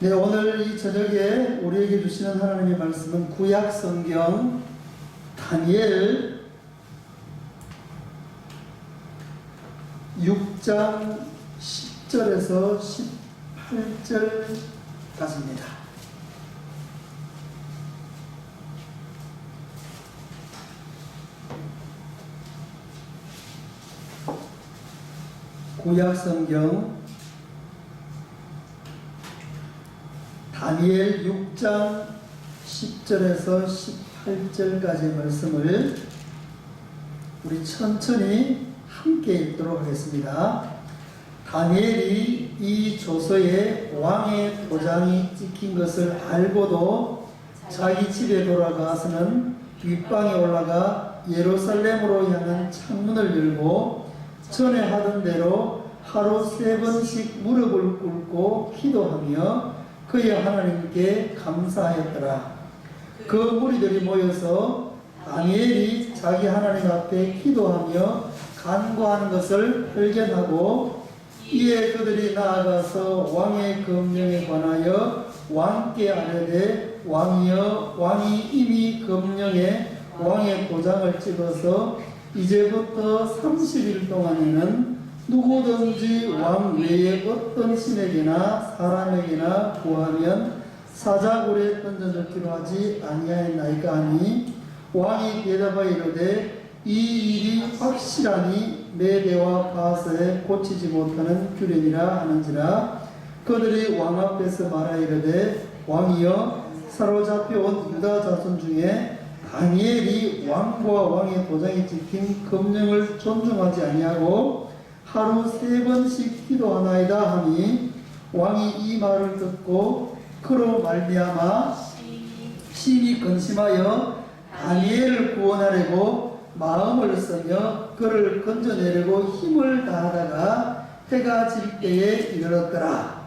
네, 오늘 이 저녁에 우리에게 주시는 하나님의 말씀은 구약 성경 다니엘 6장 10절에서 18절까지입니다. 구약 성경 다니엘 6장 10절에서 18절까지의 말씀을 우리 천천히 함께 읽도록 하겠습니다. 다니엘이 이 조서에 왕의 도장이 찍힌 것을 알고도 자기 집에 돌아가서는 윗방에 올라가 예루살렘으로 향한 창문을 열고 전에 하던 대로 하루 3번씩 무릎을 꿇고 기도하며 그의 하나님께 감사하였더라. 그 무리들이 모여서 다니엘이 자기 하나님 앞에 기도하며 간구하는 것을 발견하고 이에 그들이 나아가서 왕의 금령에 관하여 왕께 아뢰되 왕이여, 왕이 이미 금령에 왕의 도장을 찍어서 이제부터 30일 동안에는 누구든지 왕 외에 어떤 신에게나 사람에게나 구하면 사자굴에 던져넣기로 하지 아니하였나이까 하니 왕이 대답하여 이르되 이 일이 확실하니 메대와 바사에 고치지 못하는 규례니라 하는지라. 그들이 왕 앞에서 말하여 이르되 왕이여, 사로잡혀온 유다 자손 중에 다니엘이 왕과 왕의 도장이 찍힌 금령을 존중하지 아니하고 하루 3번씩 기도하나이다 하니 왕이 이 말을 듣고 그로 말미암아 심히 근심하여 다니엘을 구원하려고 마음을 쓰며 그를 건져내려고 힘을 다하다가 해가 질 때에 이르렀더라.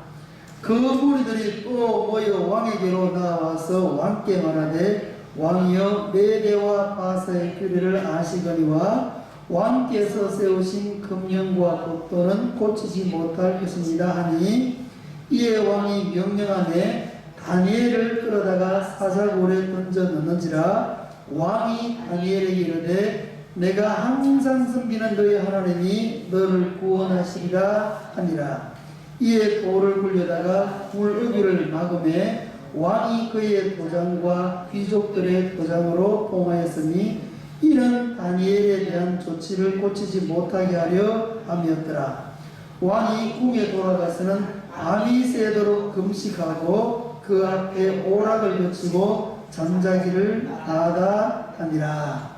그 무리들이 또 모여 왕에게로 나와서 왕께 말하되 왕이여, 메대와 바사의 규례를 아시거니와 왕께서 세우신 금령과 법도는 고치지 못할 것입니다 하니 이에 왕이 명령하되 다니엘을 끌어다가 사자굴에 던져 넣는지라. 왕이 다니엘에게 이르되 내가 항상 섬기는 너의 하나님이 너를 구원하시리라 하니라. 이에 돌을 굴려다가 굴어귀를 막음에 왕이 그의 도장과 귀족들의 도장으로 봉하였으니 이는 다니엘에 대한 조치를 고치지 못하게 하려 함이었더라. 왕이 궁에 돌아가서는 밤이 새도록 금식하고 그 앞에 오락을 거치고 잠자기를 하다 하니라.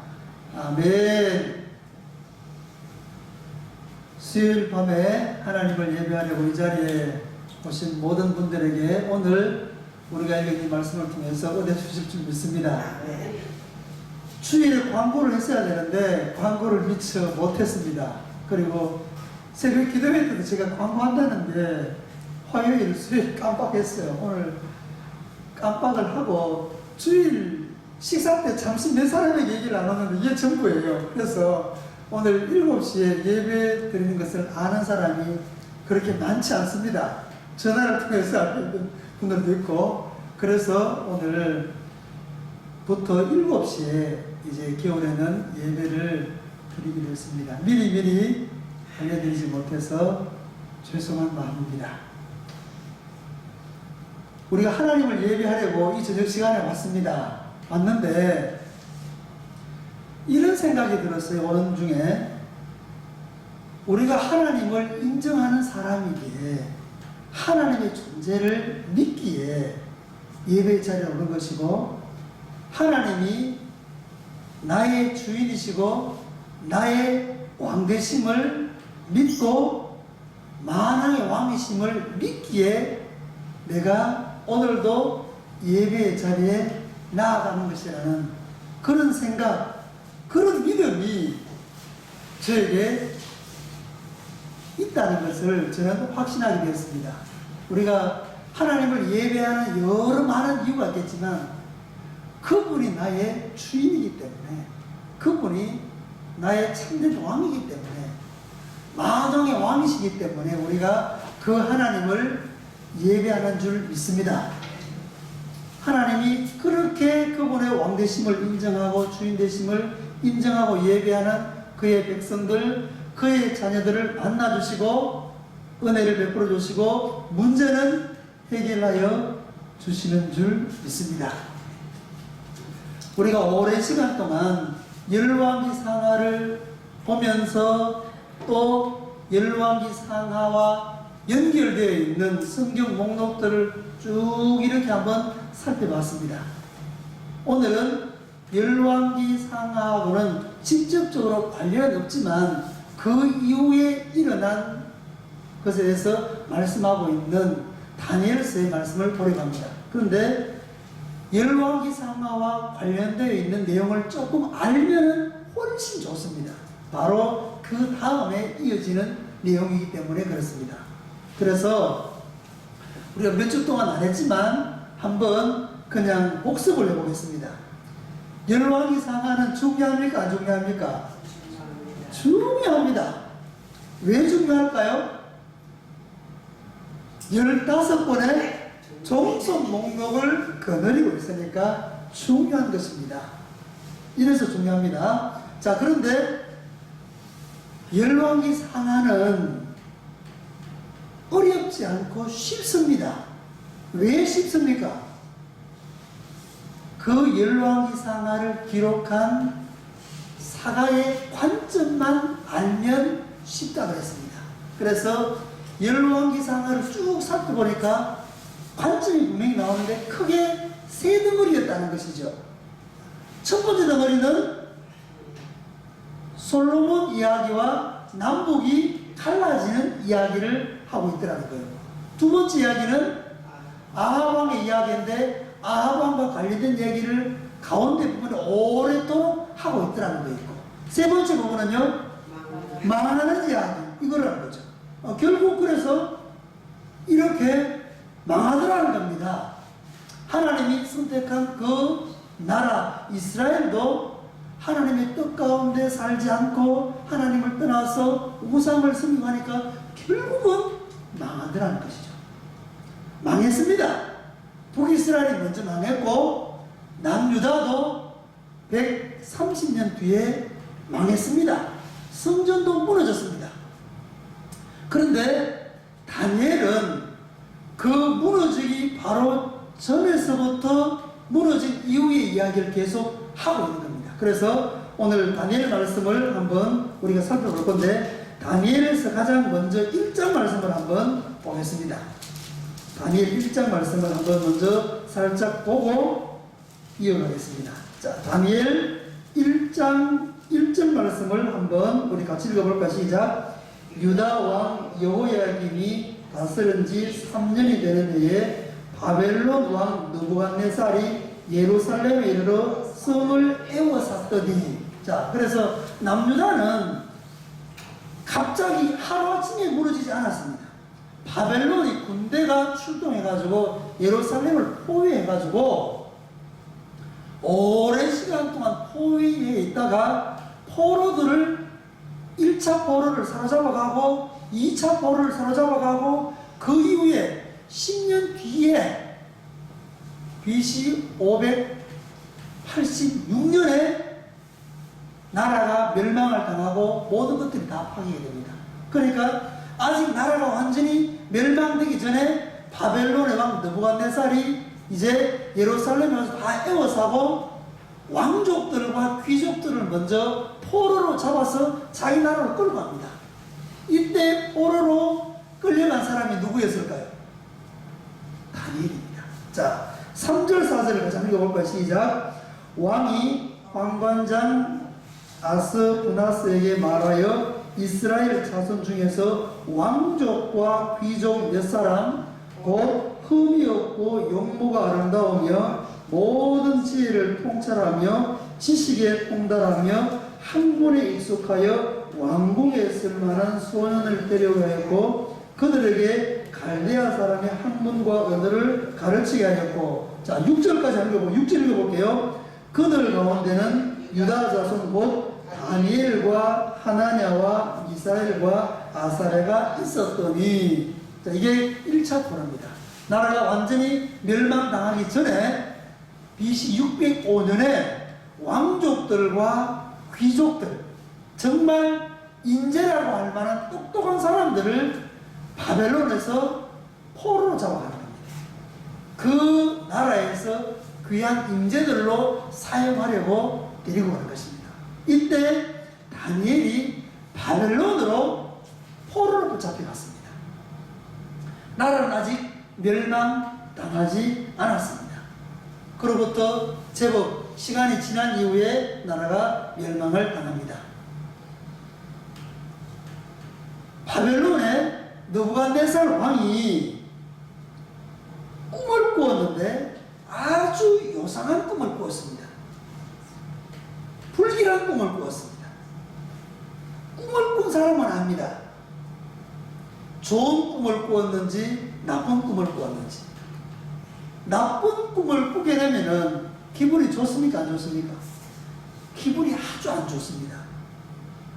아멘. 수요일 밤에 하나님을 예배하려고 이 자리에 오신 모든 분들에게 오늘 우리가 읽은 이 말씀을 통해서 은혜 주실 줄 믿습니다. 주일에 광고를 했어야 되는데 광고를 미처 못했습니다. 그리고 새벽 기도회 때도 제가 광고한다는 게 화요일, 수요일 깜빡했어요. 오늘 깜빡을 하고 주일 식사 때 잠시 몇 사람에게 얘기를 안 하는데 이게 전부예요. 그래서 오늘 7시에 예배 드리는 것을 아는 사람이 그렇게 많지 않습니다. 전화를 통해서 알고 분들도 있고, 그래서 오늘부터 7시에 이제 겨울에는 예배를 드리기로 했습니다. 미리 알려드리지 못해서 죄송한 마음입니다. 우리가 하나님을 예배하려고 이 저녁 시간에 왔습니다. 왔는데 이런 생각이 들었어요. 오는 중에 우리가 하나님을 인정하는 사람이기에 하나님의 존재를 믿기에 예배 자리에 오는 것이고, 하나님이 나의 주인이시고 나의 왕되심을 믿고 만왕의 왕이심을 믿기에 내가 오늘도 예배의 자리에 나아가는 것이라는 그런 생각, 그런 믿음이 저에게 있다는 것을 저는 확신하게 되었습니다. 우리가 하나님을 예배하는 여러 많은 이유가 있겠지만 그분이 나의 주인이기 때문에, 그분이 나의 참된 왕이기 때문에, 만왕의 왕이시기 때문에 우리가 그 하나님을 예배하는 줄 믿습니다. 하나님이 그렇게 그분의 왕되심을 인정하고 주인되심을 인정하고 예배하는 그의 백성들, 그의 자녀들을 만나주시고 은혜를 베풀어 주시고 문제는 해결하여 주시는 줄 믿습니다. 우리가 오랜 시간 동안 열왕기 상하를 보면서 또 열왕기 상하와 연결되어 있는 성경 목록들을 쭉 이렇게 한번 살펴봤습니다. 오늘은 열왕기 상하하고는 직접적으로 관련이 없지만 그 이후에 일어난 것에 대해서 말씀하고 있는 다니엘서의 말씀을 보려고 합니다. 그런데 열왕기 상하와 관련되어 있는 내용을 조금 알면 훨씬 좋습니다. 바로 그 다음에 이어지는 내용이기 때문에 그렇습니다. 그래서 우리가 몇 주 동안 안 했지만 한번 그냥 복습을 해보겠습니다. 열왕기 상하는 중요합니까? 안 중요합니까? 중요합니다. 왜 중요할까요? 15번의 종속 목록을 거느리고 있으니까 중요한 것입니다. 이래서 중요합니다. 자, 그런데 열왕기 상하는 어렵지 않고 쉽습니다. 왜 쉽습니까? 그 열왕기 상하를 기록한 사가의 관점만 알면 쉽다 그랬습니다. 그래서 열왕기 상하를 쭉 살펴보니까 관점이 분명히 나오는데 크게 세 덩어리였다는 것이죠. 첫 번째 덩어리는 솔로몬 이야기와 남북이 갈라지는 이야기를 하고 있더라는 거예요. 두 번째 이야기는 아합 왕의 이야기인데 아합 왕과 관련된 이야기를 가운데 부분에 오랫도록 하고 있더라는 거 있고, 세 번째 부분은요, 망하는 이야기, 이걸 하는 거죠. 결국 그래서 이렇게 망하더라는 겁니다. 하나님이 선택한 그 나라 이스라엘도 하나님의 뜻 가운데 살지 않고 하나님을 떠나서 우상을 섬기하니까 결국은 망하더라는 것이죠. 망했습니다. 북이스라엘이 먼저 망했고 남유다도 130년 뒤에 망했습니다. 성전도 무너졌습니다. 그런데 다니엘은 그 무너지기 바로 전에서부터 무너진 이후의 이야기를 계속 하고 있는 겁니다. 그래서 오늘 다니엘 말씀을 한번 우리가 살펴볼 건데, 다니엘에서 가장 먼저 1장 말씀을 한번 보겠습니다. 다니엘 1장 말씀을 한번 먼저 살짝 보고 이어가겠습니다. 자, 다니엘 1장 1절 말씀을 한번 우리 같이 읽어볼까? 시작. 유다 왕 여호야김이 다스린 지 3년이 되는 해에 바벨론 왕 느부갓네살이 예루살렘에 이르러 성을 에워쌌더니, 자, 그래서 남유다는 갑자기 하루아침에 무너지지 않았습니다. 바벨론이 군대가 출동해가지고 예루살렘을 포위해가지고 오랜 시간 동안 포위해 있다가 포로들을 1차 포로를 사로잡아가고 2차 포로를 사로잡아가고 그 이후에 10년 뒤에 BC 586년에 나라가 멸망을 당하고 모든 것들이 다 파괴가 됩니다. 그러니까 아직 나라가 완전히 멸망되기 전에 바벨론의 왕 느부갓네살이 이제 예루살렘에 와서 다 에워싸고 왕족들과 귀족들을 먼저 포로로 잡아서 자기 나라로 끌고 갑니다. 이때 포로로 끌려간 사람이 누구였을까요? 다니엘입니다. 자, 3절 4절을 같이 한번 읽어볼까요? 시작. 왕이 황관장 아스푸나스에게 말하여 이스라엘 자손 중에서 왕족과 귀족 몇 사람, 곧 흠이 없고 용모가 아름다우며 모든 지혜를 통찰하며 지식에 통달하며 학문에 익숙하여 왕궁에 쓸만한 소년을 데려가였고 그들에게 갈대아 사람의 학문과 언어를 가르치게 하였고, 자, 6절까지 읽어볼게요. 6절 읽어볼게요. 그들 가운데는 유다 자손 곧 다니엘과 하나냐와 미사엘과 아사레가 있었더니, 자, 이게 1차 포로입니다. 나라가 완전히 멸망당하기 전에 BC 605년에 왕족들과 귀족들, 정말 인재라고 할 만한 똑똑한 사람들을 바벨론에서 포로로 잡아가는 겁니다. 그 나라에서 귀한 인재들로 사용하려고 데리고 가는 것입니다. 이때 다니엘이 바벨론으로 포로로 붙잡혀갔습니다. 나라는 아직 멸망당하지 않았습니다. 그로부터 제법 시간이 지난 이후에 나라가 멸망을 당합니다. 바벨론의 느부갓네살 왕이 꿈을 꾸었는데 아주 요상한 꿈을 꾸었습니다. 불길한 꿈을 꾸었습니다. 꿈을 꾼 사람은 압니다. 좋은 꿈을 꾸었는지 나쁜 꿈을 꾸었는지. 나쁜 꿈을 꾸게 되면은 기분이 좋습니까? 안 좋습니까? 기분이 아주 안 좋습니다.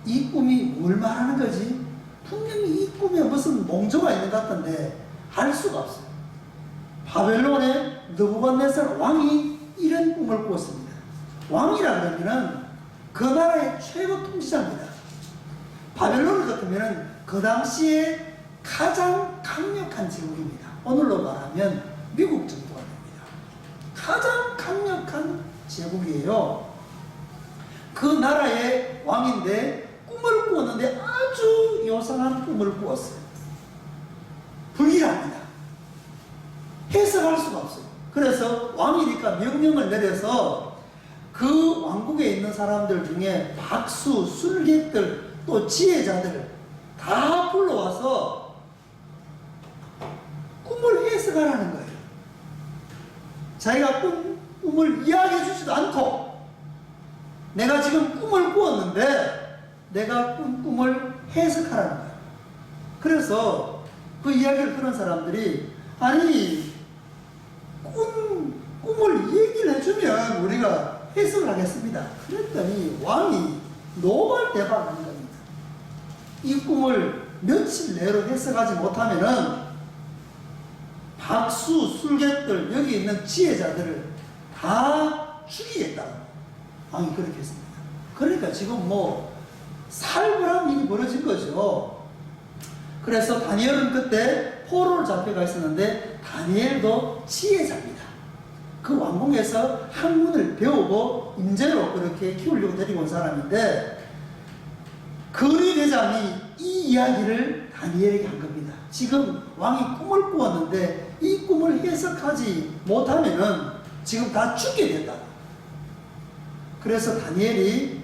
이 꿈이 뭘 말하는 거지? 분명히 이 꿈에 무슨 몽조가 있는 것 같은데 알 수가 없어요. 바벨론의 느부갓네살 왕이 이런 꿈을 꾸었습니다. 왕이라 그러면은 그 나라의 최고 통치자입니다. 바벨론 같으면은 그 당시에 가장 강력한 제국입니다. 오늘로 말하면 미국 정도가 됩니다. 가장 강력한 제국이에요. 그 나라의 왕인데 꿈을 꾸었는데 아주 요상한 꿈을 꾸었어요. 불길합니다. 해석할 수가 없어요. 그래서 왕이니까 명령을 내려서 그 왕국에 있는 사람들 중에 박수, 술객들, 또 지혜자들 다 불러와서 꿈을 해석하라는 거예요. 자기가 꿈을 이야기해 주지도 않고 내가 지금 꿈을 꾸었는데 내가 꾼 꿈을 해석하라는 거예요. 그래서 그 이야기를 들은 사람들이 아니 꿈을 얘기를 해주면 우리가 해석을 하겠습니다. 그랬더니 왕이 노발대발하는 겁니다. 이 꿈을 며칠 내로 해석하지 못하면은 박수, 술객들, 여기 있는 지혜자들을 다 죽이겠다. 왕이 그렇게 했습니다. 그러니까 지금 뭐 살벌한 일이 벌어진 거죠. 그래서 다니엘은 그때 포로를 잡혀가 있었는데 다니엘도 지혜자입니다. 그 왕궁에서 학문을 배우고 인재로 그렇게 키우려고 데리고 온 사람인데 거리 대장이 이 이야기를 다니엘에게 한 겁니다. 지금 왕이 꿈을 꾸었는데 이 꿈을 해석하지 못하면은 지금 다 죽게 된다. 그래서 다니엘이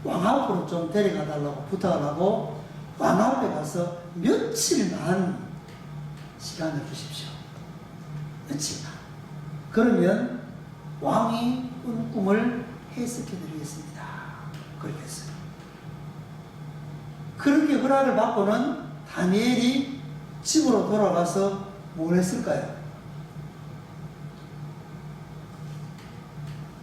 왕 앞으로 좀 데려가 달라고 부탁을 하고 왕 앞에 가서 며칠만 시간을 주십시오. 며칠만. 그러면 왕이 꾼 꿈을 해석해 드리겠습니다. 그렇게 했어요. 그렇게 허락을 받고는 다니엘이 집으로 돌아가서 뭘 했을까요?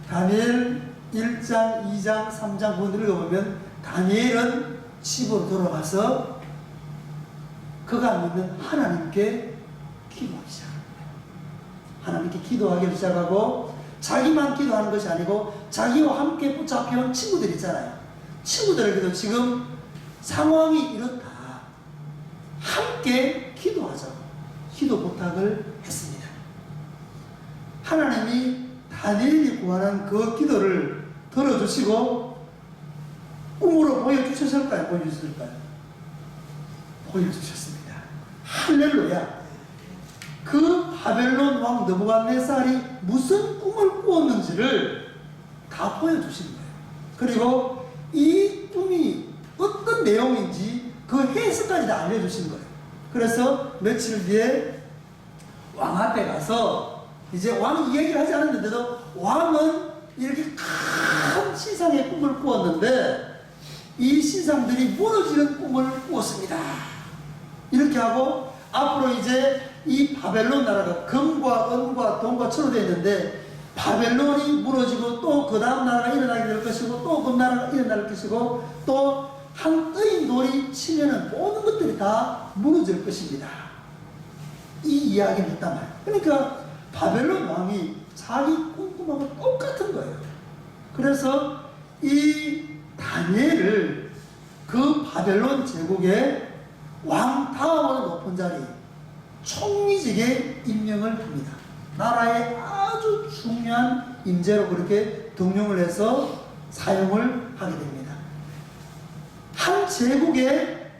다니엘 1장, 2장, 3장 부분 읽어보면 다니엘은 집으로 돌아가서 그가 믿는 하나님께 기도하기 시작합니다. 하나님께 기도하기 시작하고 자기만 기도하는 것이 아니고 자기와 함께 붙잡혀온 친구들 있잖아요. 친구들에게도 지금 상황이 이렇다. 함께 기도하자고 기도 부탁을 했습니다. 하나님이 다니엘이 구하는 그 기도를 들어주시고 꿈으로 보여주셨을까요? 보여주셨을까요? 보여주셨습니다. 할렐루야. 그 바벨론 왕 느부갓네살이 무슨 꿈을 꾸었는지를 다 보여주신 거예요. 그리고 이 꿈이 어떤 내용인지 그 해석까지 다 알려주신 거예요. 그래서 며칠 뒤에 왕 앞에 가서 이제 왕이 얘기를 하지 않았는데도 왕은 이렇게 큰 신상의 꿈을 꾸었는데 이 신상들이 무너지는 꿈을 꾸었습니다. 이렇게 하고 앞으로 이제 이 바벨론 나라가 금과 은과 돈과 철로 되어 있는데 바벨론이 무너지고 또 그 다음 나라가 일어나게 될 것이고 또 그 나라가 일어날 것이고 또 한 의인돌이 치면은 모든 것들이 다 무너질 것입니다. 이 이야기를 했단 말이에요. 그러니까 바벨론 왕이 자기 꿈꾸하고 똑같은 거예요. 그래서 이 다니엘을 그 바벨론 제국의 왕 다음으로 높은 자리 총리직에 임명을 합니다. 나라의 아주 중요한 인재로 그렇게 등용을 해서 사용을 하게 됩니다. 한 제국에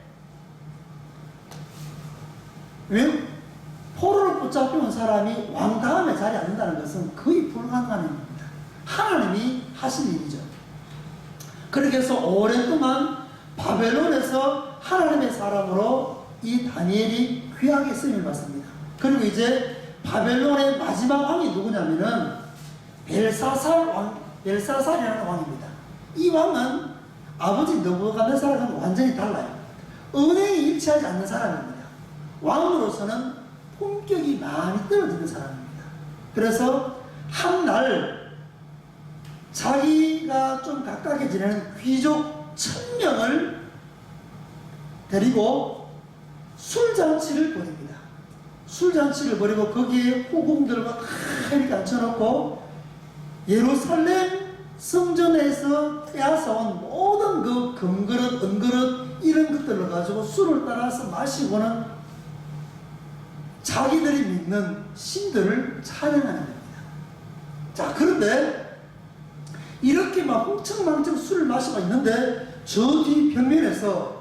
포로를 붙잡혀온 사람이 왕 다음에 자리에 앉는다는 것은 거의 불가능한 일입니다. 하나님이 하신 일이죠. 그렇게 해서 오랫동안 바벨론에서 하나님의 사람으로 이 다니엘이 귀하게 쓰임을 받습니다. 그리고 이제 바벨론의 마지막 왕이 누구냐면은 벨사살이라는 왕입니다. 이 왕은 아버지 느부갓네살과는 완전히 달라요. 은행이 일치하지 않는 사람입니다. 왕으로서는 품격이 많이 떨어지는 사람입니다. 그래서 한날 자기가 좀 가깝게 지내는 귀족 1000명을 데리고 술잔치를 벌입니다. 술잔치를 벌이고 거기에 후궁들과 다 이렇게 앉혀놓고 예루살렘 성전에서 빼앗아온 모든 그 금그릇, 은그릇 이런 것들을 가지고 술을 따라서 마시고는 자기들이 믿는 신들을 찬양하는 겁니다. 자, 그런데 이렇게 막 흥청망청 술을 마시고 있는데 저 뒤 벽면에서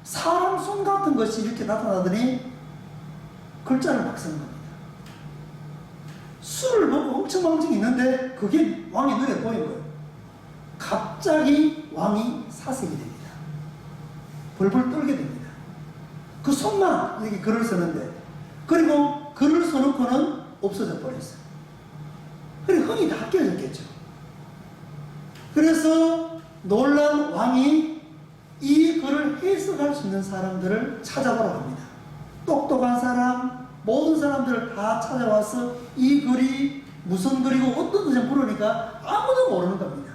사람 손 같은 것이 이렇게 나타나더니 글자를 막 쓰는 겁니다. 술을 먹고 흥청망청 있는데 그게 왕의 눈에 보인 거예요. 갑자기 왕이 사색이 됩니다. 벌벌 떨게 됩니다. 그 손만 이렇게 글을 쓰는데, 그리고 글을 써놓고는 없어져 버렸어요. 그리고 흥이 다 깨졌겠죠. 그래서 놀란 왕이 이 글을 해석할 수 있는 사람들을 찾아보라고 합니다. 똑똑한 사람, 모든 사람들을 다 찾아와서 이 글이 무슨 글이고 어떤 뜻인지 물으니까 아무도 모르는 겁니다.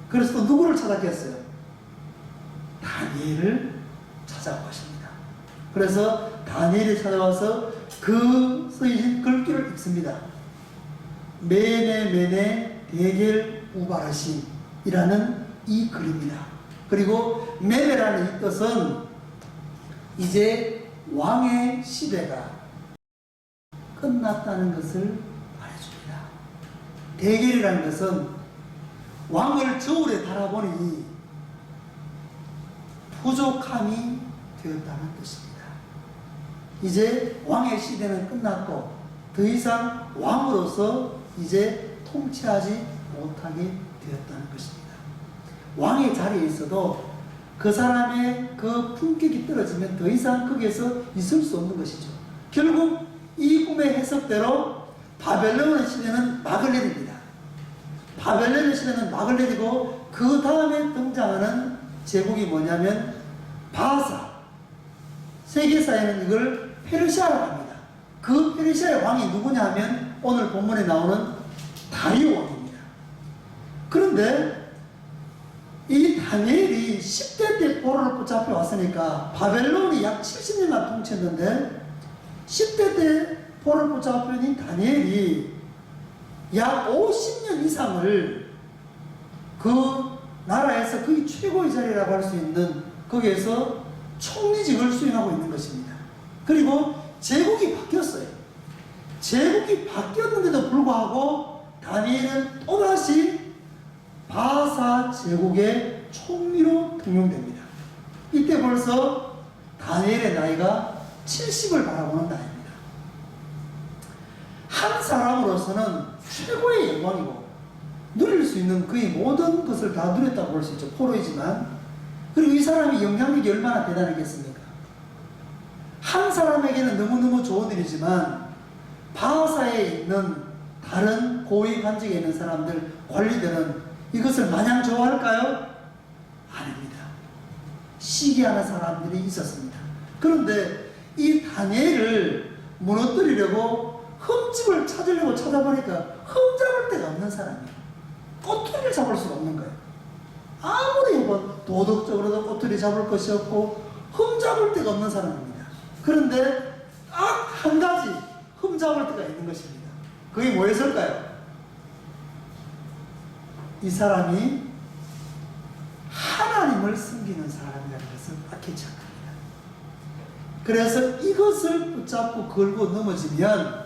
그래서 또 누구를 찾았겠어요? 다니엘을 찾아온 것입니다. 그래서 다니엘이 찾아와서 그 쓰여진 글귀를 읽습니다. 메네 데겔 우바르신이라는 이 글입니다. 그리고 메네라는 이 뜻은 이제 왕의 시대가 끝났다는 것을 말해줍니다. 데겔이라는 것은 왕을 저울에 달아보니 부족함이 되었다는 뜻입니다. 이제 왕의 시대는 끝났고 더 이상 왕으로서 이제 통치하지 못하게 되었다는 것입니다. 왕의 자리에 있어도 그 사람의 그 품격이 떨어지면 더 이상 거기에서 있을 수 없는 것이죠. 결국 이 꿈의 해석대로 바벨론의 시대는 막을 내립니다. 바벨론의 시대는 막을 내리고 그 다음에 등장하는 제국이 뭐냐면 바사. 세계사에는 이걸 페르시아라고 합니다. 그 페르시아의 왕이 누구냐 하면 오늘 본문에 나오는 다리오 왕입니다. 그런데 이 다니엘이 10대 때 포로를 붙잡혀 왔으니까 바벨론이 약 70년간 통치했는데 10대 때 포로를 붙잡혀인 다니엘이 약 50년 이상을 그 나라에서 거의 최고의 자리라고 할 수 있는 거기에서 총리직을 수행하고 있는 것입니다. 그리고 제국이 바뀌었어요. 제국이 바뀌었는데도 불구하고 다니엘은 또다시 바사 제국의 총리로 등용됩니다. 이때 벌써 다니엘의 나이가 70을 바라보는 나이입니다. 한 사람으로서는 최고의 영광이고 누릴 수 있는 그의 모든 것을 다 누렸다고 볼 수 있죠. 포로이지만. 그리고 이 사람이 영향력이 얼마나 대단하겠습니까? 한 사람에게는 너무너무 좋은 일이지만 바하사에 있는 다른 고위 관직에 있는 사람들, 관리들은 이것을 마냥 좋아할까요? 아닙니다. 시기하는 사람들이 있었습니다. 그런데 이 다니엘을 무너뜨리려고 흠집을 찾으려고 찾아보니까 흠잡을 데가 없는 사람이에요. 꼬투리를 잡을 수가 없는 거예요. 아무리 뭐 도덕적으로도 꼬투리 잡을 것이 없고 흠잡을 데가 없는 사람입니다. 그런데 딱 한 가지 흠잡을 때가 있는 것입니다. 그게 뭐였을까요? 이 사람이 하나님을 섬기는 사람이라는 것을 밝히 착각합니다. 그래서 이것을 붙잡고 걸고 넘어지면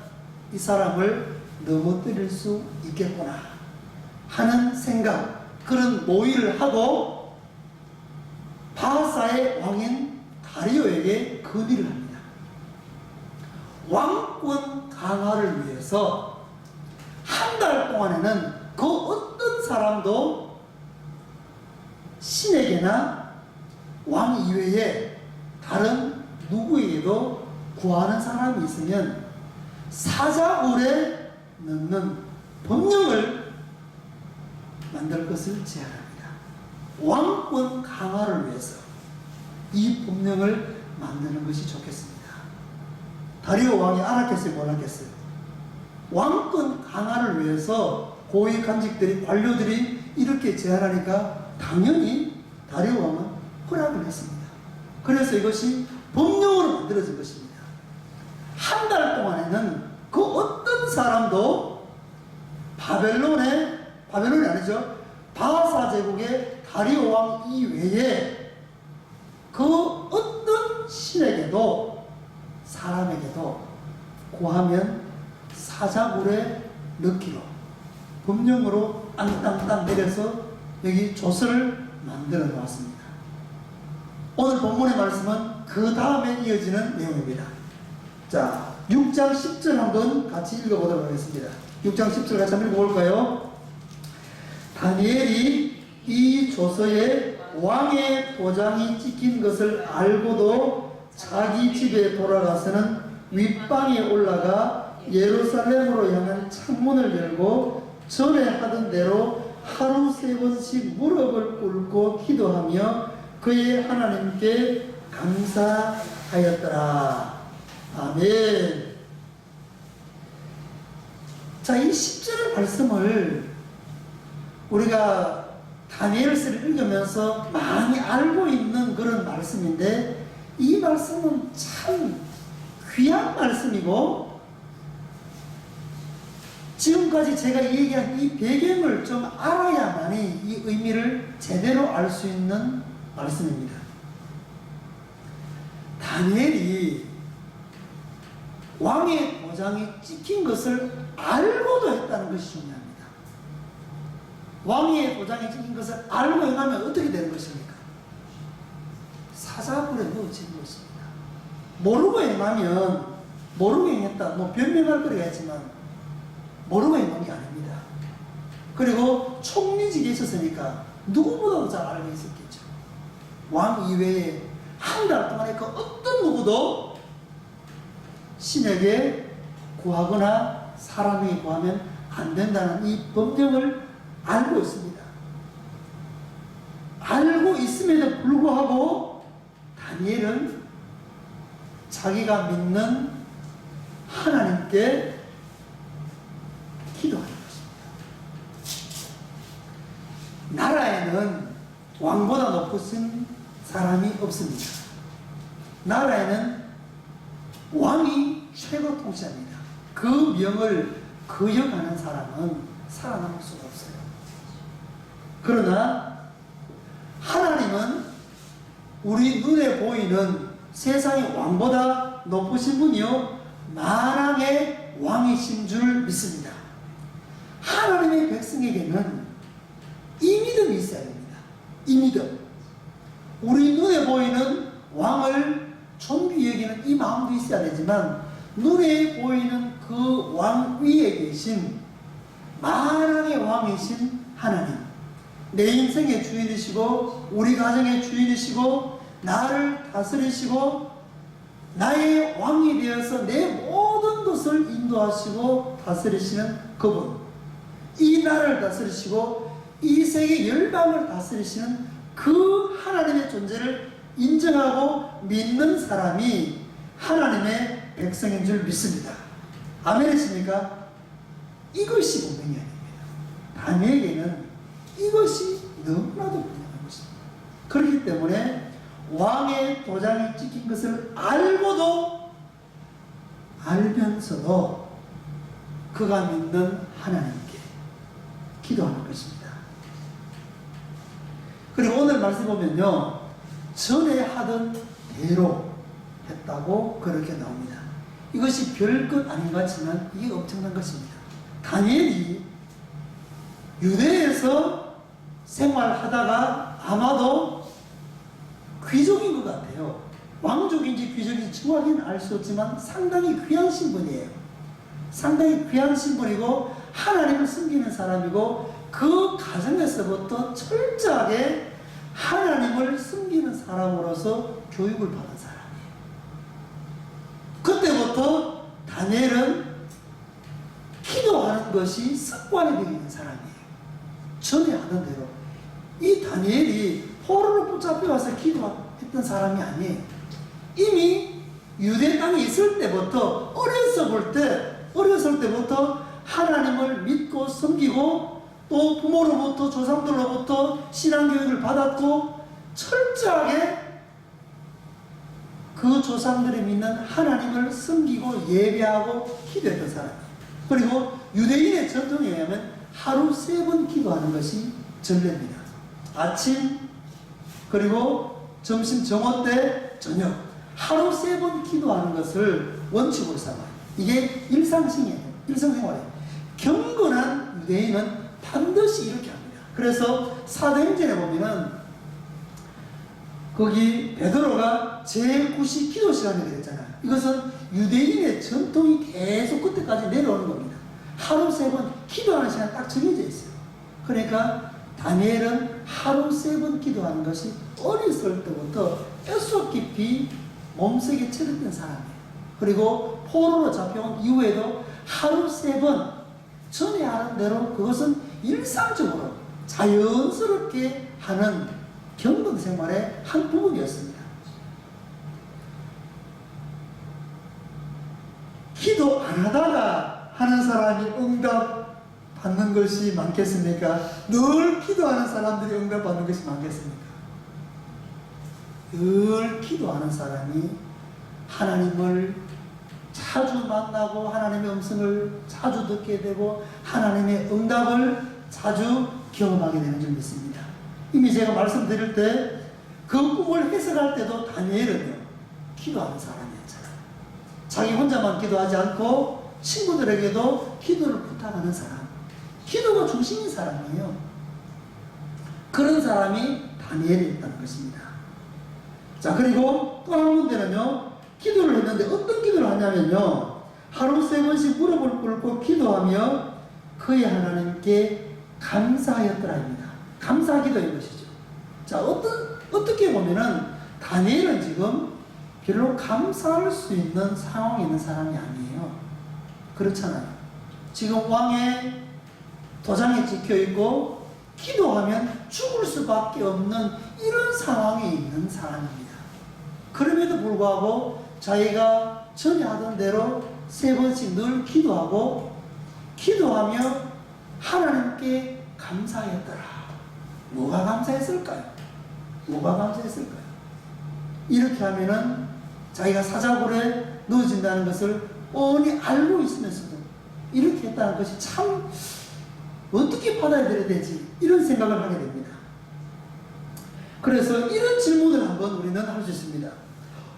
이 사람을 넘어뜨릴 수 있겠구나 하는 생각, 그런 모의를 하고 바하사의 왕인 다리오에게 건의를 합니다. 왕권 강화를 위해서 한 달 동안에는 그 어떤 사람도 신에게나 왕 이외에 다른 누구에게도 구하는 사람이 있으면 사자굴에 넣는 법령을 만들 것을 제안합니다. 왕권 강화를 위해서 이 법령을 만드는 것이 좋겠습니다. 다리오 왕이 알았겠어요? 몰랐겠어요? 왕권 강화를 위해서 고위 간직들이, 관료들이 이렇게 제안하니까 당연히 다리오 왕은 허락을 했습니다. 그래서 이것이 법령으로 만들어진 것입니다. 한 달 동안에는 그 어떤 사람도 바벨론이 아니죠, 바하사 제국의 다리오 왕 이외에 그 어떤 신에게도 사람에게도 구하면 사자굴에 넣기로 법령으로 땅땅땅 내려서 여기 조서를 만들어 놓았습니다. 오늘 본문의 말씀은 그 다음에 이어지는 내용입니다. 자, 6장 10절 한번 같이 읽어보도록 하겠습니다. 6장 10절 같이 한번 읽어볼까요? 다니엘이 이 조서에 왕의 도장이 찍힌 것을 알고도 자기 집에 돌아가서는 윗방에 올라가 예루살렘으로 향한 창문을 열고 전에 하던 대로 하루 3번씩 무릎을 꿇고 기도하며 그의 하나님께 감사하였더라. 아멘. 자, 이 10절의 말씀을 우리가 다니엘서를 읽으면서 많이 알고 있는 그런 말씀인데, 이 말씀은 참 귀한 말씀이고, 지금까지 제가 얘기한 이 배경을 좀 알아야만이 이 의미를 제대로 알 수 있는 말씀입니다. 다니엘이 왕의 도장이 찍힌 것을 알고도 했다는 것이 중요합니다. 왕의 도장이 찍힌 것을 알고 행하면 어떻게 되는 것입니까? 사자굴에 넣어지는 것입니다. 모르고 행하면, 모르고 행했다, 뭐 변명할 거리가 있지만 모르고 행한 게 아닙니다. 그리고 총리직에 있었으니까 누구보다도 잘 알고 있었겠죠. 왕 이외에 한 달 동안에 그 어떤 누구도 신에게 구하거나 사람에게 구하면 안 된다는 이 법령을 알고 있습니다. 알고 있음에도 불구하고 다니엘은 자기가 믿는 하나님께 기도하는 것입니다. 나라에는 왕보다 높으신 사람이 없습니다. 나라에는 왕이 최고 통치자입니다. 그 명을 거역하는 사람은 살아남을 수가 없어요. 그러나 하나님은 우리 눈에 보이는 세상의 왕보다 높으신 분이요 만왕의 왕이신 줄 믿습니다. 하나님의 백성에게는 이 믿음이 있어야 됩니다. 이 믿음. 우리 눈에 보이는 왕을 존귀히 여기는 이 마음도 있어야 되지만, 눈에 보이는 그 왕 위에 계신 만왕의 왕이신 하나님, 내 인생의 주인이시고 우리 가정의 주인이시고 나를 다스리시고 나의 왕이 되어서 내 모든 것을 인도하시고 다스리시는 그분, 이 나라를 다스리시고 이 세계 열방을 다스리시는 그 하나님의 존재를 인정하고 믿는 사람이 하나님의 백성인 줄 믿습니다. 아멘이십니까? 이것이 분명히 아닙니다. 다니엘에게는 이것이 너무나도 분명한 것입니다. 그렇기 때문에 왕의 도장이 찍힌 것을 알고도 알면서도 그가 믿는 하나님께 기도하는 것입니다. 그리고 오늘 말씀 보면요, 전에 하던 대로 했다고 그렇게 나옵니다. 이것이 별것 아닌 것 같지만 이게 엄청난 것입니다. 다니엘이 유대에서 생활하다가 아마도 귀족인 것 같아요. 왕족인지 귀족인지 정확히는 알 수 없지만 상당히 귀한 신분이에요. 상당히 귀한 신분이고 하나님을 섬기는 사람이고 그 가정에서부터 철저하게 하나님을 섬기는 사람으로서 교육을 받은 사람이에요. 그때부터 다니엘은 기도하는 것이 습관이 되어 있는 사람이에요. 전에 하던 대로. 이 다니엘이 포로로 붙잡혀와서 기도했던 사람이 아니에요. 이미 유대 땅에 있을 때부터 어렸을 때부터 하나님을 믿고 섬기고 또 부모로부터 조상들로부터 신앙교육을 받았고 철저하게 그 조상들이 믿는 하나님을 섬기고 예배하고 기도했던 사람이에요. 그리고 유대인의 전통에 의하면 하루 3번 기도하는 것이 전례입니다. 아침, 그리고 점심, 정오 때, 저녁 하루 3번 기도하는 것을 원칙으로 삼아요. 이게 일상생활이에요. 경건한 유대인은 반드시 이렇게 합니다. 그래서 사도행전에 보면은 거기 베드로가 제9시 기도 시간이 되었잖아요. 이것은 유대인의 전통이 계속 그때까지 내려오는 겁니다. 하루 3번 기도하는 시간 딱 정해져 있어요. 그러니까 다니엘은 하루 3번 기도하는 것이 어렸을 때부터 뼛속 깊이 몸속에 체득된 사람이에요. 그리고 포로로 잡혀온 이후에도 하루 3번 전에 하는 대로 그것은 일상적으로 자연스럽게 하는 경건 생활의 한 부분이었습니다. 기도 안 하다가 하는 사람이 응답 받는 것이 많겠습니까? 늘 기도하는 사람들이 응답 받는 것이 많겠습니까? 늘 기도하는 사람이 하나님을 자주 만나고 하나님의 음성을 자주 듣게 되고 하나님의 응답을 자주 경험하게 되는 줄 믿습니다. 이미 제가 말씀드릴 때 그 꿈을 해석할 때도 다니엘은요, 기도하는 사람이었잖아요. 자기 혼자만 기도하지 않고 친구들에게도 기도를 부탁하는 사람, 기도가 중심인 사람이에요. 그런 사람이 다니엘이었다는 것입니다. 자, 그리고 또 한 군데는요, 기도를 했는데 어떤 기도를 하냐면요, 하루 3번씩 무릎을 꿇고 기도하며 그의 하나님께 감사하였더라입니다. 감사 기도인 것이죠. 자, 어떻게 보면은 다니엘은 지금 별로 감사할 수 있는 상황에 있는 사람이 아니에요. 그렇잖아요. 지금 왕의 도장이 찍혀 있고 기도하면 죽을 수밖에 없는 이런 상황에 있는 사람입니다. 그럼에도 불구하고 자기가 전에 하던 대로 3번씩 늘 기도하며 하나님께 감사했더라. 뭐가 감사했을까요? 이렇게 하면은 자기가 사자굴에 넣어진다는 것을 뻔히 알고 있으면서도 이렇게 했다는 것이 참 어떻게 받아들여야 되지? 이런 생각을 하게 됩니다. 그래서 이런 질문을 한번 우리는 할 수 있습니다.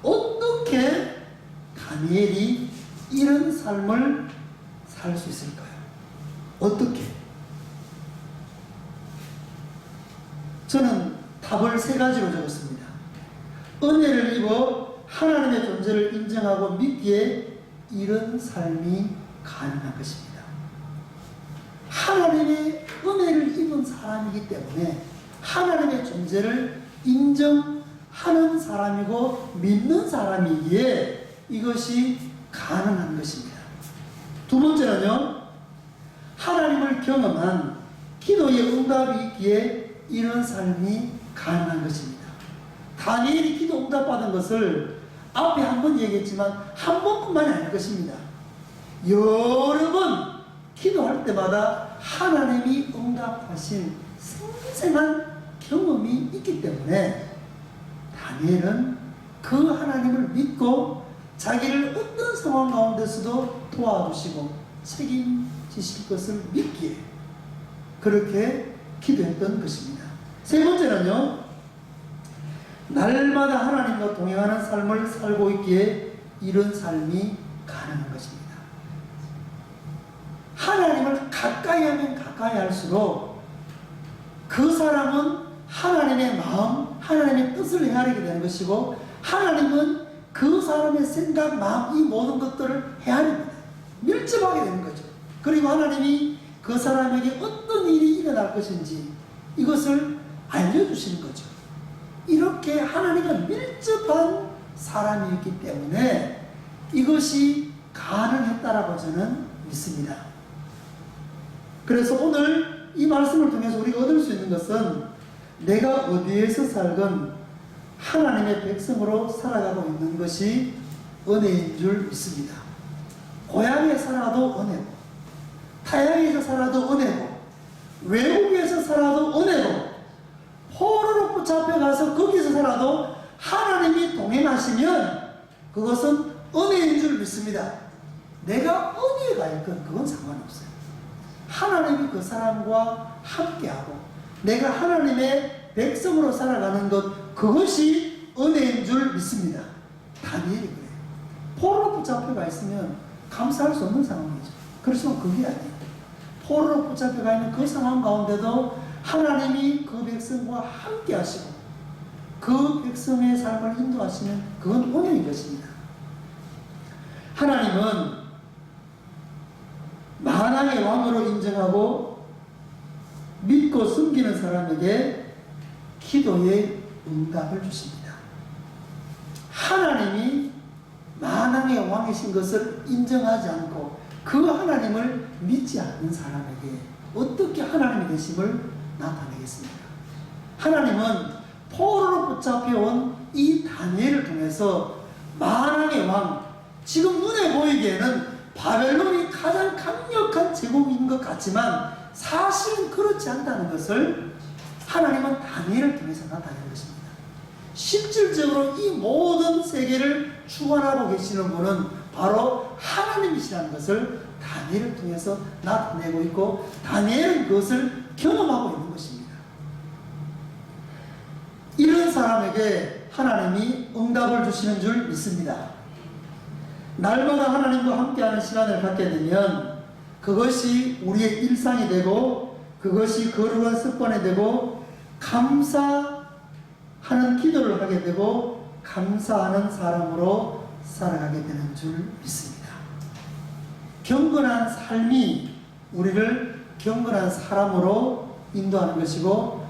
어떻게 다니엘이 이런 삶을 살 수 있을까요? 어떻게? 저는 답을 3가지로 적었습니다. 은혜를 입어 하나님의 존재를 인정하고 믿기에 이런 삶이 가능한 것입니다. 하나님의 은혜를 입은 사람이기 때문에 하나님의 존재를 인정하는 사람이고 믿는 사람이기에 이것이 가능한 것입니다. 두 번째는요, 하나님을 경험한 기도의 응답이 있기에 이런 삶이 가능한 것입니다. 다니엘이 기도 응답받은 것을 앞에 한 번 얘기했지만 한 번뿐만이 아닐 것입니다. 여러 번 기도할 때마다 하나님이 응답하신 생생한 경험이 있기 때문에 다니엘은 그 하나님을 믿고 자기를 어떤 어떤 상황 가운데서도 도와주시고 책임지실 것을 믿기에 그렇게 기도했던 것입니다. 세 번째는요, 날마다 하나님과 동행하는 삶을 살고 있기에 이런 삶이 가능한 것입니다. 하나님을 가까이 하면 가까이 할수록 그 사람은 하나님의 마음, 하나님의 뜻을 헤아리게 되는 것이고, 하나님은 그 사람의 생각, 마음, 이 모든 것들을 헤아립니다. 밀접하게 되는 거죠. 그리고 하나님이 그 사람에게 어떤 일이 일어날 것인지 이것을 알려주시는 거죠. 이렇게 하나님과 밀접한 사람이었기 때문에 이것이 가능했다라고 저는 믿습니다. 그래서 오늘 이 말씀을 통해서 우리가 얻을 수 있는 것은 내가 어디에서 살건 하나님의 백성으로 살아가고 있는 것이 은혜인 줄 믿습니다. 고향에 살아도 은혜고, 타향에서 살아도 은혜고, 외국에서 살아도 은혜고, 포로로 붙잡혀가서 거기서 살아도 하나님이 동행하시면 그것은 은혜인 줄 믿습니다. 내가 어디에 가 있건 그건 상관없어요. 하나님이 그 사람과 함께하고 내가 하나님의 백성으로 살아가는 것, 그것이 은혜인 줄 믿습니다. 다니엘이 그래요. 포로로 붙잡혀가 있으면 감사할 수 없는 상황이죠. 그렇지만 그게 아니에요. 포로로 붙잡혀가 있는 그 상황 가운데도 하나님이 그 백성과 함께 하시고 그 백성의 삶을 인도하시면 그건 은혜인 것입니다. 하나님은 만왕의 왕으로 인정하고 믿고 섬기는 사람에게 기도의 응답을 주십니다. 하나님이 만왕의 왕이신 것을 인정하지 않고 그 하나님을 믿지 않는 사람에게 어떻게 하나님의 계심을 나타내겠습니까? 하나님은 포로로 붙잡혀온 이 다니엘을 통해서 만왕의 왕, 지금 눈에 보이기에는 바벨론이 가장 강력한 제국인 것 같지만 사실은 그렇지 않다는 것을 하나님은 다니엘을 통해서 나타낸 것입니다. 실질적으로 이 모든 세계를 주관하고 계시는 분은 바로 하나님이시라는 것을 다니엘을 통해서 나타내고 있고, 다니엘은 그것을 경험하고 있는 것입니다. 이런 사람에게 하나님이 응답을 주시는 줄 믿습니다. 날마다 하나님과 함께하는 시간을 갖게 되면 그것이 우리의 일상이 되고 그것이 거룩한 습관이 되고 감사하는 기도를 하게 되고 감사하는 사람으로 살아가게 되는 줄 믿습니다. 경건한 삶이 우리를 경건한 사람으로 인도하는 것이고,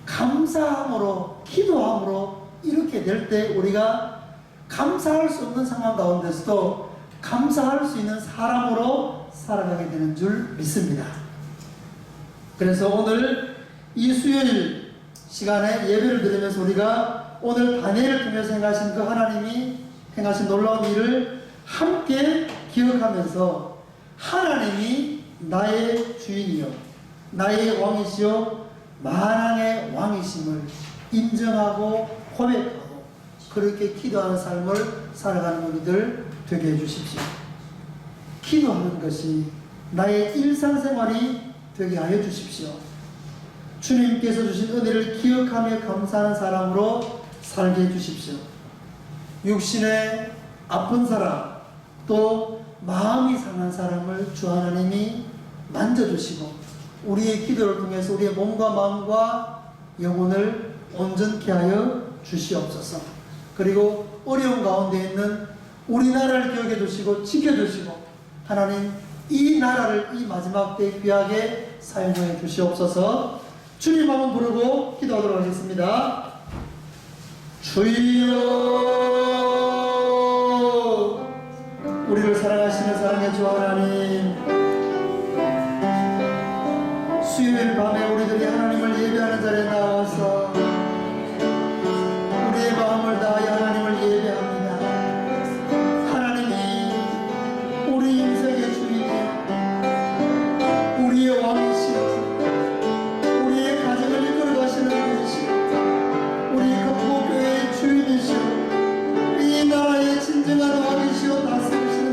감사함으로 기도함으로 이렇게 될 때 우리가 감사할 수 없는 상황 가운데서도 감사할 수 있는 사람으로 살아가게 되는 줄 믿습니다. 그래서 오늘 이 수요일 시간에 예배를 드리면서 우리가 오늘 다니엘을 통해서 행하신 그 하나님이 행하신 놀라운 일을 함께 기억하면서 하나님이 나의 주인이요 나의 왕이시요 만왕의 왕이심을 인정하고 고백하고 그렇게 기도하는 삶을 살아가는 우리들 되게 해주십시오. 기도하는 것이 나의 일상생활이 되게 하여 주십시오. 주님께서 주신 은혜를 기억하며 감사하는 사람으로 살게 해주십시오. 육신의 아픈 사람, 또 마음이 상한 사람을 주 하나님이 만져주시고 우리의 기도를 통해서 우리의 몸과 마음과 영혼을 온전케 하여 주시옵소서. 그리고 어려운 가운데 있는 우리나라를 기억해 주시고 지켜주시고 하나님 이 나라를 이 마지막 때 귀하게 사용해 주시옵소서. 주님 한번 부르고 기도하도록 하겠습니다. 주여, 우리를 사랑하시는 사랑의 주 하나님, 수요일 밤에 우리들이 하나님을 예배하는 자리에 나와서 우리의 마음을 다하여 하나님을 예배합니다. 하나님이 우리 인생의 주인이요 우리의 왕이시오 우리의 가정을 이끌어 가시는 분이시오 우리 건국교회의 주인이시오 이 나라의 진정한 왕이시오 다스리시는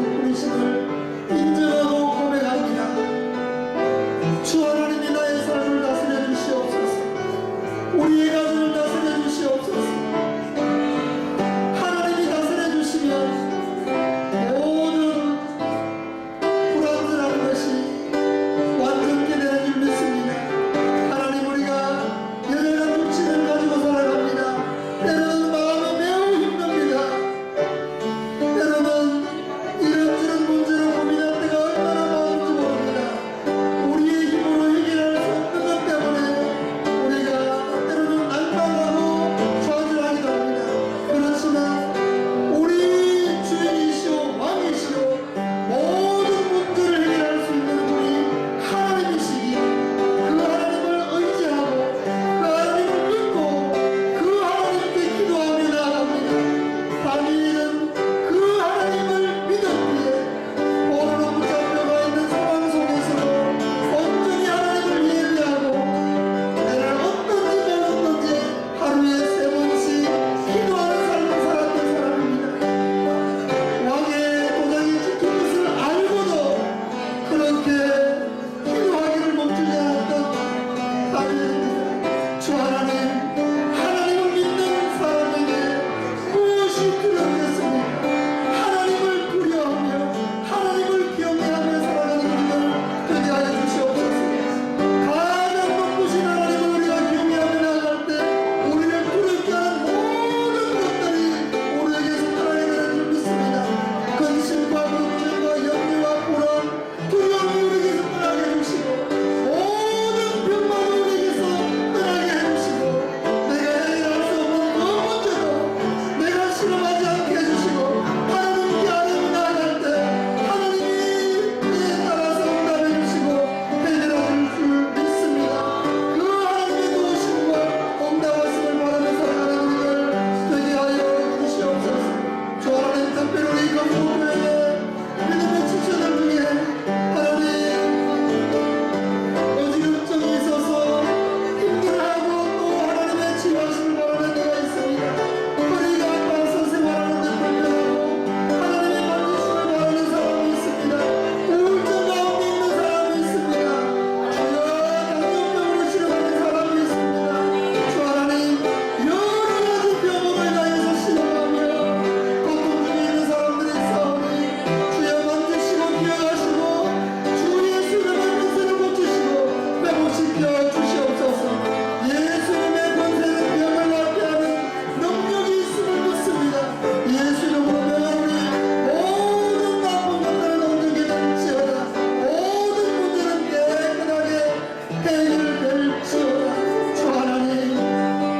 해결될지어다. 주 하나님,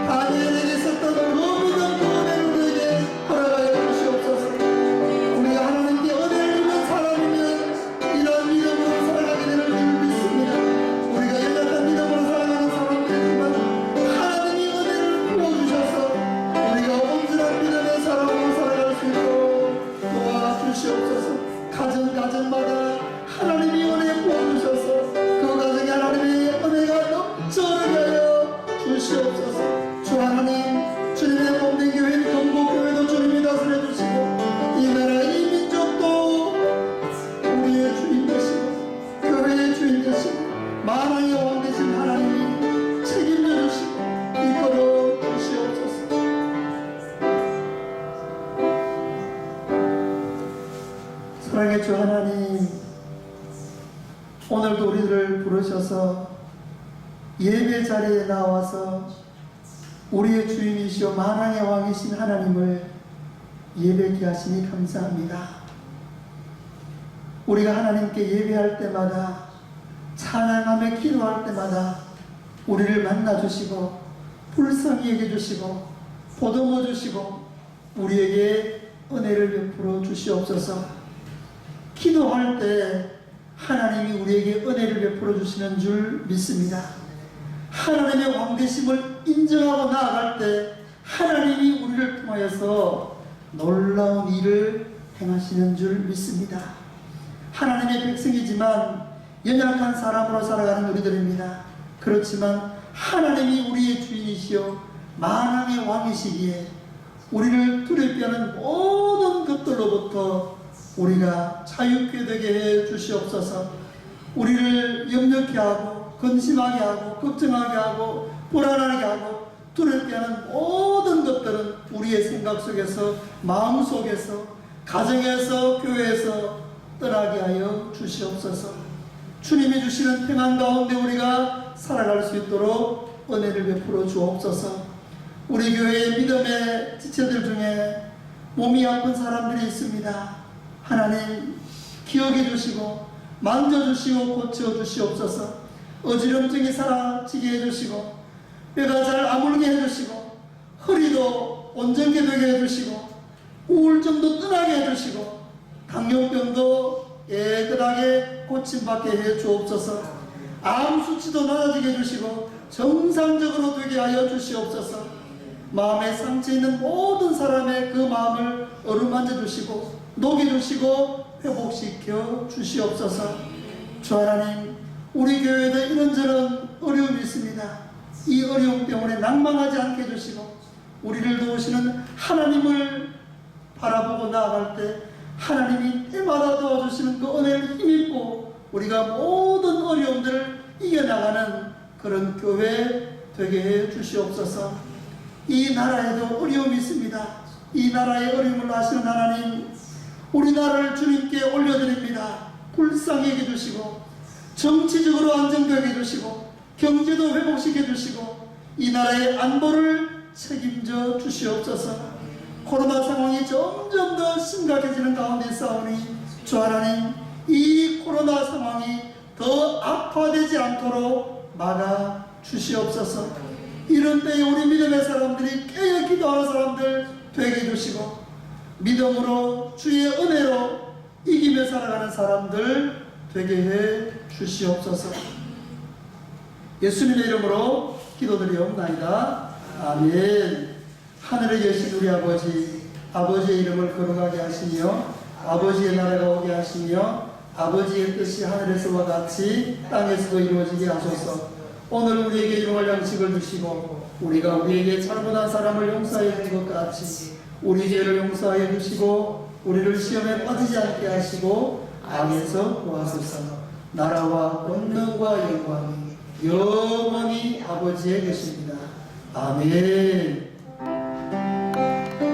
다니엘에게 있었던 그 믿음 그 은혜를 우리에게 허락하여 주시옵소서. 우리가 하나님께 은혜를 입는 사람이면 이런 믿음으로 살아가게 되는 줄 믿습니다. 우리가 연약한 믿음으로 살아가는 사람들이지만 하나님이 은혜를 부어주셔서 우리가 온전한 믿음의 사람으로 살아갈 수 있도록 도와주시옵소서. 가정마다 하나님이 은혜 부어주셔서 그 가정에 하나님의 은혜가 넘쳐나게 하여 주시옵소서. 주 하나님, 주님의 몸된 교회 경복교회도 주님이 다스려 주시고 이 나라 이 민족도 우리의 주인 되시고 교회의 주인 되시고 만왕의 왕 되신 하나님이 책임져 주시고 이끌어 주시옵소서. 사랑의 주 하나님, 오늘도 우리들을 부르셔서 예배 자리에 나와서 우리의 주인이시오 만왕의 왕이신 하나님을 예배케 하시니 감사합니다. 우리가 하나님께 예배할 때마다 찬양하며 기도할 때마다 우리를 만나주시고 불쌍히 여겨주시고 보듬어 주시고 우리에게 은혜를 베풀어 주시옵소서. 기도할 때 하나님이 우리에게 은혜를 베풀어 주시는 줄 믿습니다. 하나님의 왕되심을 인정하고 나아갈 때 하나님이 우리를 통하여서 놀라운 일을 행하시는 줄 믿습니다. 하나님의 백성이지만 연약한 사람으로 살아가는 우리들입니다. 그렇지만 하나님이 우리의 주인이시요 만왕의 왕이시기에 우리를 두렵게 하는 모든 것들로부터 우리가 자유케 되게 해 주시옵소서. 우리를 염려케 하고 근심하게 하고 걱정하게 하고 불안하게 하고 두렵게 하는 모든 것들은 우리의 생각 속에서 마음 속에서 가정에서 교회에서 떠나게 하여 주시옵소서. 주님이 주시는 평안 가운데 우리가 살아갈 수 있도록 은혜를 베풀어 주옵소서. 우리 교회의 믿음의 지체들 중에 몸이 아픈 사람들이 있습니다. 하나님 기억해 주시고 만져주시고 고쳐주시옵소서. 어지럼증이 사라지게 해주시고 뼈가 잘 아물게 해주시고 허리도 온전게 되게 해주시고 우울증도 떠나게 해주시고 당뇨병도 깨끗하게 고침받게 해주옵소서. 암 수치도 낮아지게 해주시고 정상적으로 되게 하여 주시옵소서. 마음에 상처 있는 모든 사람의 그 마음을 어루만져 주시고 녹여주시고 회복시켜 주시옵소서. 주 하나님, 우리 교회에도 이런저런 어려움이 있습니다. 이 어려움 때문에 낭망하지 않게 해주시고 우리를 도우시는 하나님을 바라보고 나아갈 때 하나님이 때마다 도와주시는 그 은혜를 힘입고 우리가 모든 어려움들을 이겨나가는 그런 교회 되게 해 주시옵소서. 이 나라에도 어려움이 있습니다. 이 나라의 어려움을 아시는 하나님, 우리나라를 주님께 올려드립니다. 불쌍히 해주시고 정치적으로 안정되게 해주시고 경제도 회복시켜 주시고 이 나라의 안보를 책임져 주시옵소서. 코로나 상황이 점점 더 심각해지는 가운데 싸우니 주 하나님, 이 코로나 상황이 더 악화되지 않도록 막아 주시옵소서. 이런 때에 우리 믿음의 사람들이 깨어 기도하는 사람들 되게 해주시고 믿음으로 주의 은혜로 이기며 살아가는 사람들 되게 해 주시옵소서. 예수님의 이름으로 기도드리옵나이다. 아멘. 하늘에 계신 우리 아버지, 아버지의 이름을 거룩하게 하시며 아버지의 나라가 오게 하시며 아버지의 뜻이 하늘에서와 같이 땅에서도 이루어지게 하소서. 오늘 우리에게 일용할 양식을 주시고 우리가 우리에게 잘못한 사람을 용서해 준 것 같이 우리 죄를 용서하여 주시고 우리를 시험에 빠지지 않게 하시고 악에서 구하소서. 나라와 권능과 영광이 영원히 아버지의 것입니다. 아멘.